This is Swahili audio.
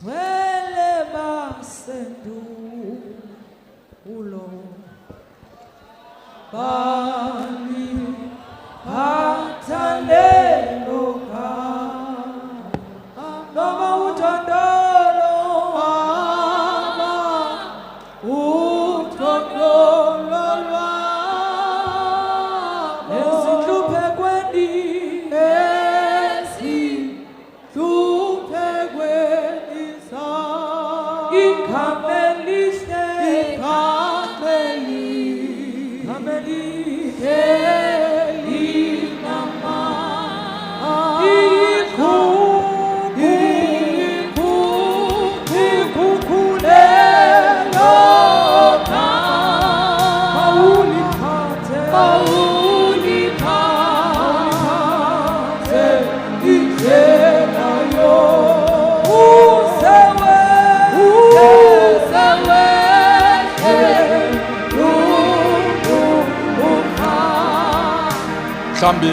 Wele basendu ulo bali patalelo ka noma utondolo ama utondolo lwa esitlupe kweni Kambi